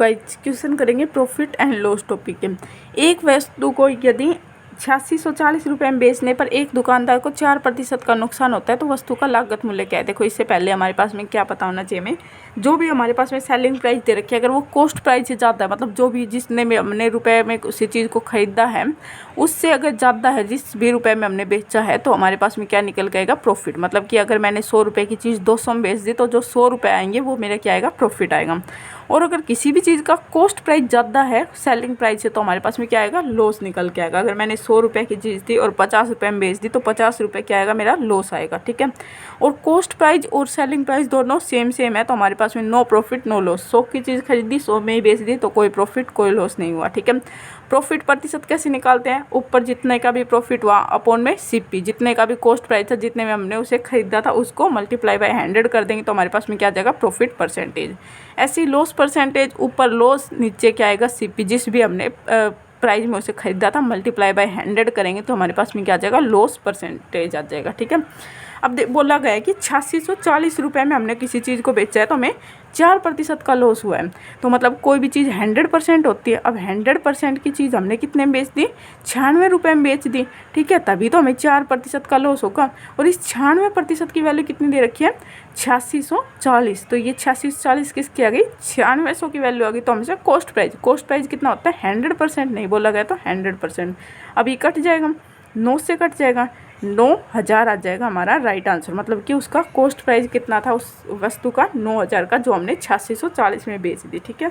Question करेंगे profit and loss topic के। एक वस्तु को यदि 8640 रुपये में बेचने पर एक दुकानदार को 4% का नुकसान होता है तो वस्तु का लागत मूल्य क्या है। देखो इससे पहले हमारे पास में क्या पता होना चाहिए, हमें जो भी हमारे पास में सेलिंग प्राइस दे रखी है अगर वो कॉस्ट प्राइस से ज़्यादा है, मतलब जो भी जिसने में हमने रुपए में उसी चीज़ को खरीदा है उससे अगर ज़्यादा है जिस भी रुपए में हमने बेचा है तो हमारे पास में क्या निकल के आएगा, प्रॉफिट। मतलब कि अगर मैंने 100 रुपये की चीज़ 200 में बेच दी तो जो 100 रुपये आएंगे वो मेरा क्या आएगा, प्रॉफिट आएगा। और अगर किसी भी चीज़ का कॉस्ट प्राइस ज़्यादा है सेलिंग प्राइस से तो हमारे पास में क्या आएगा, लॉस निकल के आएगा। अगर मैंने 100 रुपये की चीज़ थी और 50 रुपये में बेच दी तो 50 रुपये क्या आएगा, मेरा लॉस आएगा। ठीक है, और कॉस्ट प्राइस और सेलिंग प्राइस दोनों सेम है तो हमारे पास में नो प्रॉफिट नो लॉस। 100 की चीज़ खरीदी 100 में ही बेच दी तो कोई प्रॉफिट कोई लॉस नहीं हुआ। ठीक है, प्रॉफिट प्रतिशत कैसे निकालते हैं, ऊपर जितने का भी प्रॉफिट हुआ अपॉन में सीपी, जितने का भी कॉस्ट प्राइस था जितने में हमने उसे खरीदा था उसको मल्टीप्लाई बाय 100 कर देंगे तो हमारे पास में क्या आ जाएगा, प्रॉफिट परसेंटेज। ऐसी लॉस परसेंटेज, ऊपर लॉस नीचे क्या आएगा, सीपी, जिस भी हमने प्राइस में उसे खरीदा था मल्टीप्लाई बाय 100 करेंगे तो हमारे पास में क्या आ जाएगा, लॉस परसेंटेज आ जाएगा। ठीक है, अब बोला गया है कि 8640 रुपये में हमने किसी चीज़ को बेचा है तो हमें 4% का लॉस हुआ है। तो मतलब कोई भी चीज़ 100% होती है, अब 100% की चीज़ हमने कितने में बेच दी, 96 रुपये में बेच दी। ठीक है, तभी तो हमें 4% का लॉस होगा। और इस 96% की वैल्यू कितनी दे रखी है, 8640। तो ये 8640 किसकी आ गई, 9600 की वैल्यू आ गई। तो हमसे कॉस्ट प्राइस कितना होता है, 100% नहीं बोला गया तो 100%। अब ये कट जाएगा, 9 से कट जाएगा, 9000 आ जाएगा हमारा राइट आंसर। मतलब कि उसका कॉस्ट प्राइस कितना था उस वस्तु का, 9000 का, जो हमने 8640 में बेच दी। ठीक है,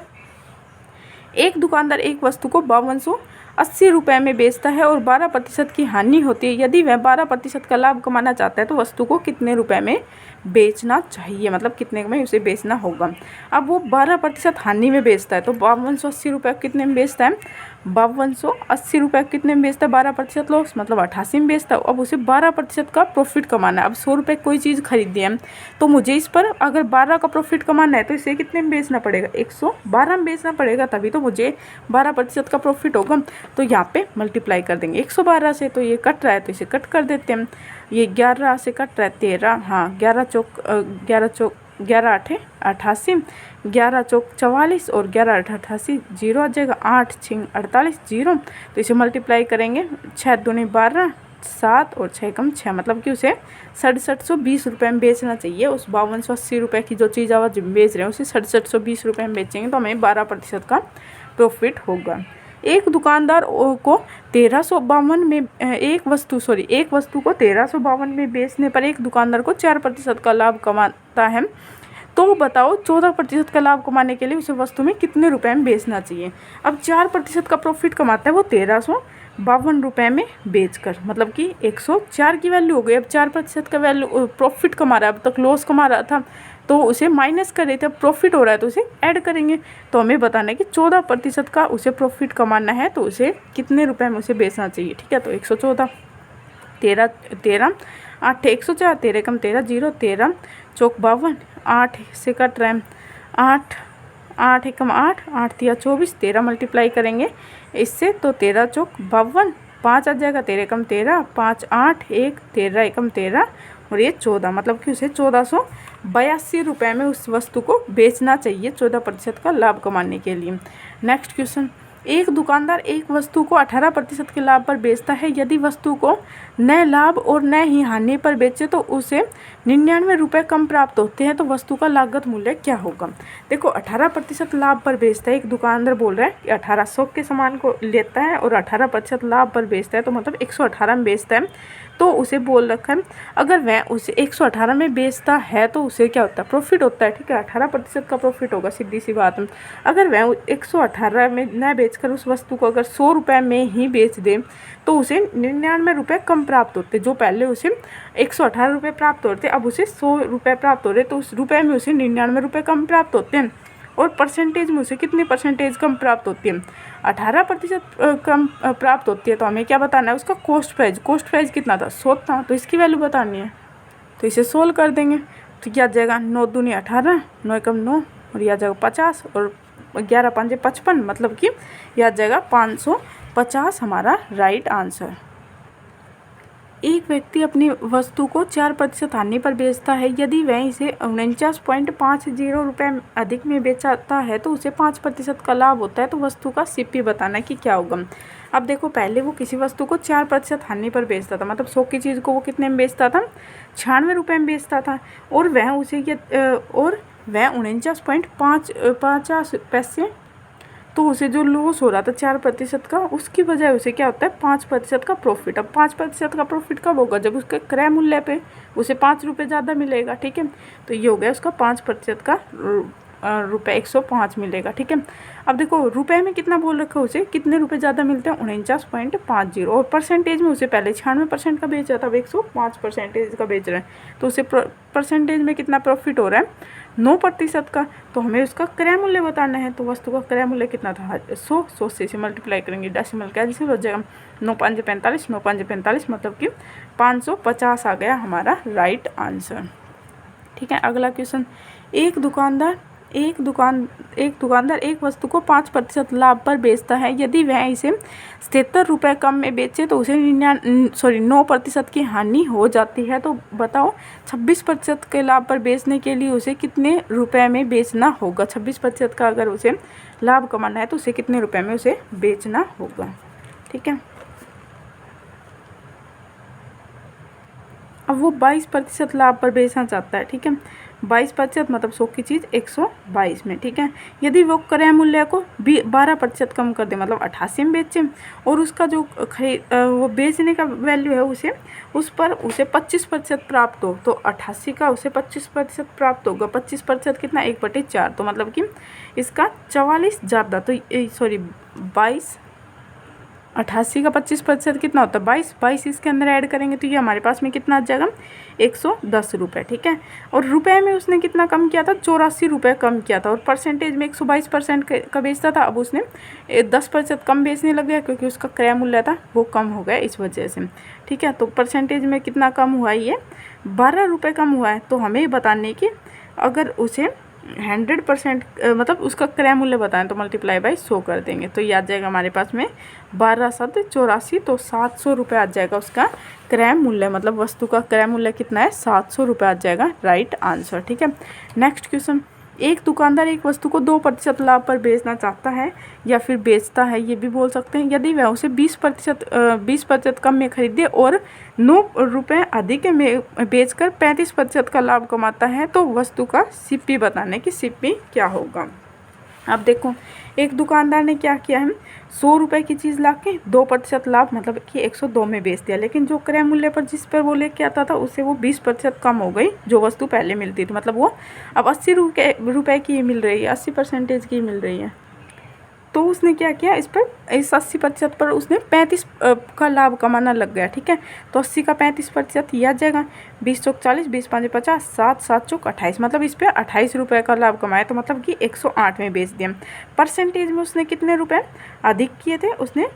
एक दुकानदार एक वस्तु को 5280 रुपये में बेचता है और 12% की हानि होती है। यदि वह 12% का लाभ कमाना चाहता है तो वस्तु को कितने रुपए में बेचना चाहिए, मतलब कितने में उसे बेचना होगा। अब वो 12% हानि में बेचता है तो 5280 रुपये कितने में बेचता है, 5280 रुपये कितने में बेचता है, 12% लॉस मतलब 88 में बेचता है। अब उसे 12% का प्रॉफिट कमाना है। अब 100 रुपये कोई चीज़ खरीदी है तो मुझे इस पर अगर 12 का प्रॉफिट कमाना है तो इसे कितने में बेचना पड़ेगा, 112 में बेचना पड़ेगा, तभी तो मुझे 12% का प्रॉफिट होगा। तो यहाँ पे मल्टीप्लाई कर देंगे 112 से, तो ये कट रहा है तो इसे कट कर देते हैं। ये 11 से कट रहा है 13, हाँ 11 चौक 11 आठे 88, 11 चौक 44 और 11 आठ 88, 0 आ जाएगा, 8 6 48 0। तो इसे मल्टीप्लाई करेंगे, 6 दूनी 12, 7 और 6 कम 6, मतलब कि उसे 6720 रुपये में बेचना चाहिए। उस 5280 रुपये की जो चीज़ आप बेच रहे हैं उसे 6720 रुपये में बेचेंगे तो हमें 12% का प्रॉफिट होगा। एक दुकानदार को 1352 में एक वस्तु को 1352 में बेचने पर एक दुकानदार को 4% का लाभ कमाता है। तो बताओ 14% का लाभ कमाने के लिए उसे वस्तु में कितने रुपए में बेचना चाहिए। अब 4% का प्रॉफिट कमाता है वो 1352 रुपये में बेचकर, मतलब कि 104 की वैल्यू हो गई। अब 4% का वैल्यू प्रॉफिट कमा रहा है, अब तक लॉस कमा रहा था तो उसे माइनस कर रहे थे, अब प्रॉफिट हो रहा है तो उसे ऐड करेंगे। तो हमें बताना है कि 14% का उसे प्रॉफिट कमाना है तो उसे कितने रुपए में उसे बेचना चाहिए। ठीक है, तो 114, 13 8 104, 13 कम 13 0, 13 चौक 52, 8 से कट रहा है 8 8 एकम 8, 8 तिया 24, 13 मल्टीप्लाई करेंगे इससे तो 13 चौक 52, 5 आ जाएगा, 13 कम 13, 5 8 1, 13 एकम 13 और ये 14, मतलब कि उसे 1482 रुपये में उस वस्तु को बेचना चाहिए 14% का लाभ कमाने के लिए। नेक्स्ट क्वेश्चन, एक दुकानदार एक वस्तु को 18% के लाभ पर बेचता है। यदि वस्तु को न लाभ और न ही हानि पर बेचे तो उसे 99 रुपये कम प्राप्त होते हैं, तो वस्तु का लागत मूल्य क्या होगा। देखो 18% लाभ पर बेचता है, एक दुकानदार बोल रहा है कि 1800 के सामान को लेता है और 18% लाभ पर बेचता है तो मतलब 118 में बेचता है। तो उसे बोल रखा है अगर वह उसे 118 में बेचता है तो उसे क्या होता है, प्रॉफिट होता है। ठीक है, 18% का प्रॉफिट होगा, सीधी सी बात है। अगर वह 118 में न बेचकर उस वस्तु को अगर 100 रुपये में ही बेच दे तो उसे 99 रुपये कम प्राप्त होते। जो पहले उसे 118 रुपये प्राप्त होते अब उसे 100 रुपये प्राप्त हो रहे, तो उस रुपये में उसे 99 रुपये कम प्राप्त होते हैं। और परसेंटेज में उसे कितनी परसेंटेज कम प्राप्त होती है, 18% कम प्राप्त होती है। तो हमें क्या बताना है, उसका कॉस्ट प्राइस कितना था, 100 था, तो इसकी वैल्यू बतानी है। तो इसे सोल्व कर देंगे तो क्या आ जाएगा, 9 दूनी 18, 9 एकम 9 और यह आ जाएगा 50 और 11 5 55, मतलब कि यह आ जाएगा 550 हमारा राइट आंसर। एक व्यक्ति अपनी वस्तु को 4% हानि पर बेचता है। यदि वह इसे 49.50 रुपये अधिक में बेचता है तो उसे 5% का लाभ होता है। तो वस्तु का सीपी बताना कि क्या होगा। अब देखो, पहले वो किसी वस्तु को 4% हानि पर बेचता था, मतलब 100 की चीज़ को वो कितने में बेचता था, 96 रुपये में बेचता था, और वह 49.50 पैसे, तो उसे जो लॉस हो रहा था 4% का, उसकी बजाय उसे क्या होता है 5% का प्रॉफिट। अब 5% का प्रॉफिट कब होगा, जब उसके क्रय मूल्य पे उसे 5 रुपये ज़्यादा मिलेगा। ठीक है, तो ये हो गया उसका 5% का रुपये 105 मिलेगा। ठीक है, अब देखो रुपए में कितना बोल रखा है, उसे कितने रुपए ज़्यादा मिलते हैं, 49.50, और परसेंटेज में उसे पहले 96% का बेच रहा था, अब 105% का बेच रहा है, तो उसे परसेंटेज में कितना प्रॉफिट हो रहा है, 9% का। तो हमें उसका क्रय मूल्य बताना है। तो वस्तु का क्रय मूल्य कितना था, 100 से मल्टीप्लाई करेंगे, डेसिमल कैंसिल हो जाएगा, 9 5 45, 9 5 45, मतलब कि 550 आ गया हमारा राइट आंसर। ठीक है, अगला क्वेश्चन, एक दुकानदार एक वस्तु को 5% लाभ पर बेचता है। यदि वह इसे 77 रुपये कम में बेचे तो उसे 9% की हानि हो जाती है। तो बताओ 26% के लाभ पर बेचने के लिए उसे कितने रुपए में बेचना होगा। 26% का अगर उसे लाभ कमाना है तो उसे कितने रुपए में उसे बेचना होगा। ठीक है, अब वो 22% लाभ पर बेचना चाहता है। ठीक है, 22% मतलब 100 की चीज़ 122 में। ठीक है, यदि वो क्रय मूल्य को 12% कम कर दे, मतलब 88 में बेचे, और उसका जो वो बेचने का वैल्यू है उस पर उसे 25% प्राप्त हो, तो 88 का उसे 25% प्राप्त होगा। 25% कितना, 1/4, तो मतलब कि इसका 44 ज़्यादा, तो 88 का 25% कितना होता है, 22 इसके अंदर ऐड करेंगे तो ये हमारे पास में कितना आ जाएगा, 110 रुपये। ठीक है, और रुपए में उसने कितना कम किया था, 84 रुपये कम किया था, और परसेंटेज में 122% का बेचता था, अब उसने 10% कम बेचने लग गया क्योंकि उसका क्रय मूल्य था वो कम हो गया इस वजह से। ठीक है, तो परसेंटेज में कितना कम हुआ, ये 12 रुपये कम हुआ है। तो हमें बताने की, अगर उसे 100% मतलब उसका क्रय मूल्य बताएं तो मल्टीप्लाई बाई 100 कर देंगे, तो ये आ जाएगा हमारे पास में 12 7 84, तो 700 रुपये आ जाएगा उसका क्रय मूल्य, मतलब वस्तु का क्रय मूल्य कितना है, 700 रुपये आ जाएगा राइट आंसर। ठीक है, नेक्स्ट क्वेश्चन, एक दुकानदार एक वस्तु को 2% लाभ पर बेचना चाहता है या फिर बेचता है, ये भी बोल सकते हैं। यदि वह उसे 20% कम में खरीदे और 9 रुपये अधिक में बेचकर 35% का लाभ कमाता है तो वस्तु का सीपी बताने की सीपी क्या होगा। अब देखो, एक दुकानदार ने क्या किया है, 100 रुपये की चीज़ ला के 2% लाभ, मतलब कि 102 में बेच दिया, लेकिन जो क्रय मूल्य पर जिस पर वो लेके आता था उससे वो 20% कम हो गई जो वस्तु पहले मिलती थी, मतलब वो अब 80 रुपये की मिल रही है, 80% की मिल रही है। तो उसने क्या किया, इस 80% पर उसने 35 का लाभ कमाना लग गया। ठीक है, तो 80 का 35% ये आ जाएगा, 20 चौक 40, 20 5 50, 7 7 चौक 28, मतलब इस पर 28 रुपये का लाभ कमाया, तो मतलब कि 108 में बेच दिया। परसेंटेज में उसने कितने रुपए अधिक किए थे, उसने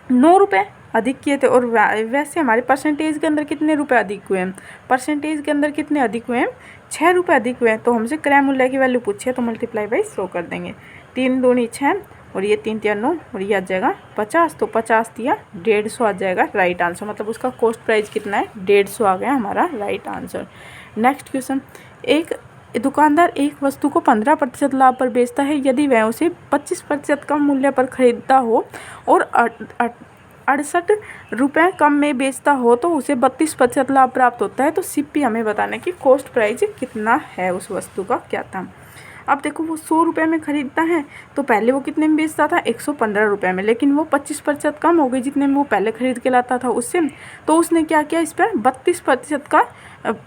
9 रुपये अधिक किए थे, और वैसे हमारे परसेंटेज के अंदर कितने रुपए अधिक हुए हैं, परसेंटेज के अंदर कितने अधिक हुए हैं, 6 रुपये अधिक हुए हैं। तो हमसे क्रय मूल्य की वैल्यू पूछी है तो मल्टीप्लाई बाई 100 कर देंगे, 3 दूनी 6 और ये 3 3 9 और ये आ जाएगा 50, तो 50 दिया 150 आ जाएगा राइट आंसर, मतलब उसका कॉस्ट प्राइस कितना है, 150 आ गया हमारा राइट आंसर। नेक्स्ट क्वेश्चन, एक दुकानदार एक वस्तु को 15% लाभ पर बेचता है। यदि वह उसे 25% कम मूल्य पर खरीदता हो और 68 रुपये कम में बेचता हो तो उसे 32% लाभ प्राप्त होता है। तो सीपी हमें बताने की कॉस्ट प्राइस कितना है उस वस्तु का क्या था। अब देखो, वो 100 रुपये में ख़रीदता है तो पहले वो कितने में बेचता था, 115 रुपये में, लेकिन वो 25% कम हो गई जितने में वो पहले ख़रीद के लाता था उससे। तो उसने क्या किया, इस पर 32% का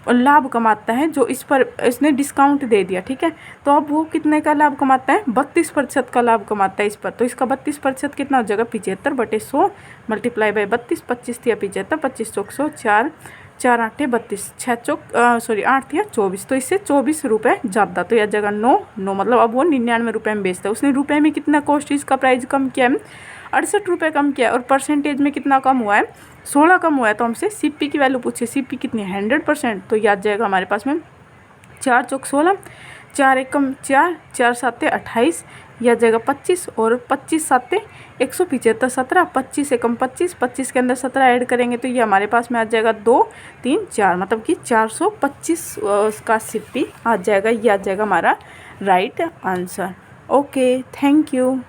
लाभ कमाता है, जो इस पर इसने डिस्काउंट दे दिया। ठीक है, तो अब वो कितने का लाभ कमाता है, 32% का लाभ कमाता है इस पर। तो इसका 32% कितना हो जाएगा, 75/100 मल्टीप्लाई बाई 32, 25 दिया 75, 25 चौक 100, 4 4 8 32, 6 चौक 8 दिया 24, तो इससे 24 रुपये ज़्यादा, तो यह जगह 9 मतलब अब वो 99 रुपये में बेचता है। उसने रुपये में कितना कॉस्ट इसका प्राइस कम किया है, 68 रुपये कम किया, और परसेंटेज में कितना कम हुआ है, 16 कम हुआ है। तो हमसे सीपी की वैल्यू पूछे, सीपी कितनी है, 100%, तो याद जाएगा हमारे पास में 4 चौक 16, 4 एकम 4, 4 7 28, यह आ जाएगा 25 और 25 साते 175 17 25 एकम 25 25 के अंदर 17 ऐड करेंगे तो ये हमारे पास में आ जाएगा 2 3 4 मतलब कि 425 का सिप्पी आ जाएगा। ये आ जाएगा हमारा right answer. Okay, thank you.